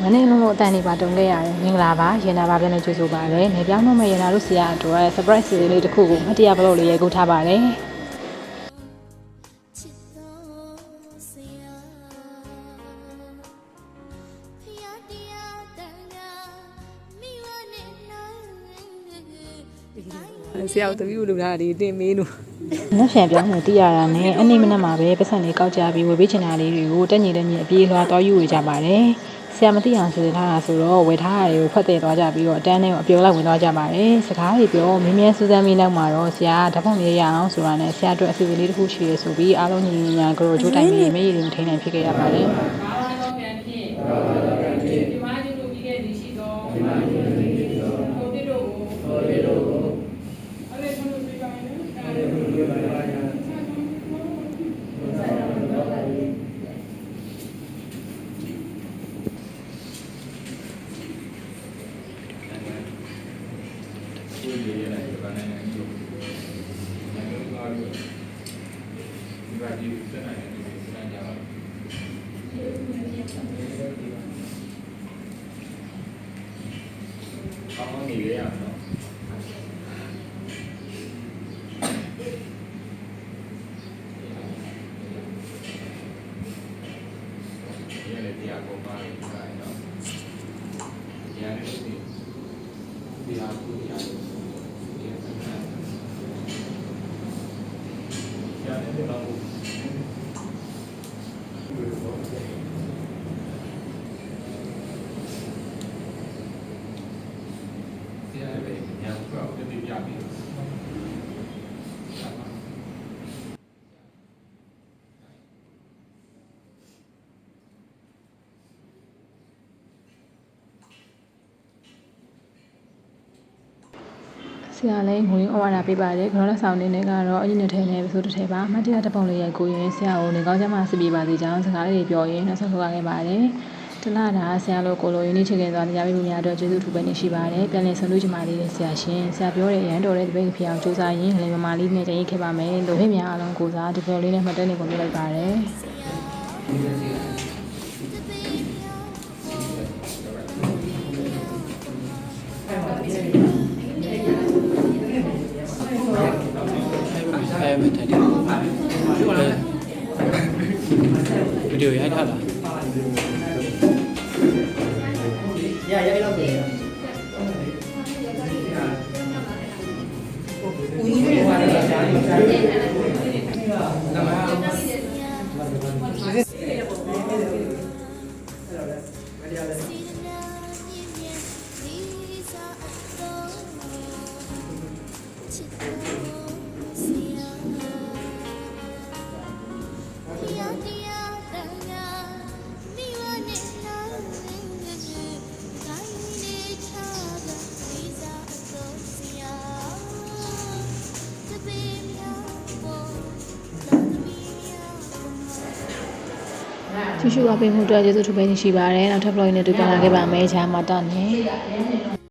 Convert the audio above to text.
မနေ့လုံးအတန်နေပါတုံခဲ့ရတယ်မင်္ဂလာပါရင်နာပါပြန်လို့ကြိုဆိုပါရစေနေပြောင်းတော့မဲ့ရင်နာတို့ဆရာအတွက် surprise လေးတစ်ခုကိုမတရားဘလို့လေးရေကူထားပါတယ်ဆရာတို့တပည့်လူသားတွေတင်မေးလို့ လက်ဖြန်ပြောင်းနေတည်ရတာနဲ့အနေမနဲ့မှာပဲပတ်စံလေးကောက်ကြပြီးဝယ်ပေးချင်တာလေးတွေကိုတက်ညီတက်ညီအပြေးလွှားတော်ယူဝေကြပါတယ်ဆရာမသိအောင်စီစဉ်ထားတာဆိုတော့ဝယ်ထားတာတွေကိုဖတ်တဲ့သွားကြပြီးတော့အတန်းတွေကိုအပြောလိုက်ဝင်သွားကြပါတယ်စကားတွေပြောမင်းမြဲစူးစမ်းပြီးနောက်မှာတော့ဆရာဓာတ်ပုံလေးရအောင်ဆိုတာနဲ့ဆရာအတွက်အစီအစဉ်လေးတစ်ခုရှိရဆိုပြီးအားလုံးညီညီညာကြောချိုးတိုင်းပြီးမေးရည်မထိန်နိုင်ဖြစ်ခဲ့ရပါတယ်ဆရာလည်းငွေဩဝါဒပေးပါတယ်ခရောလက်ဆောင်နေနဲ့ကတော့အရင်နှစ်ထဲနဲ့ဆိုတစ်ထဲပါမတရားတပုံလေးရိုက်ကိုရင်ဆရာကိုနေကောင်းချမ်းမှစပြပါစေကြောင်းစကားလေးပြောရင်းနောက်ဆုံးထုတ်ခဲ့ပါတယ်တလားတာဆရာလိုကိုလိုရင်းနှီးချစ်ခင်စွာတရားပေးမှုများအတွက်ကျေးဇူးထူပဲနေရှိပါတယ်ပြန်လည်ဆုံတွေ့ကြပါလေးဆရာရှင်ဆရာပြောတဲ့အရန်တော်တဲ့တပိတ်ဖြစ်အောင်စူးစမ်းရင်းလည်းမမာလေးနဲ့ကြင်ရေးခဲ့ပါမယ်လို့ဟိများအားလုံးကိုစားဒီပြောလေးနဲ့မှတ်တမ်းနေပုံပြလိုက်ပါတယ်ဗီဒီယိုရိုက်ထားလားရိုက်တော့တယ်ဦးကြီးကလည်းရှားနေချီရှူအပေးမှုအတွက်ကျေးဇူးထူပဲနေရှိပါတယ်နောက်ထပ် vlog နဲ့တွေ့ကြလာခဲ့ပါမယ်ဂျာမာတာနဲ့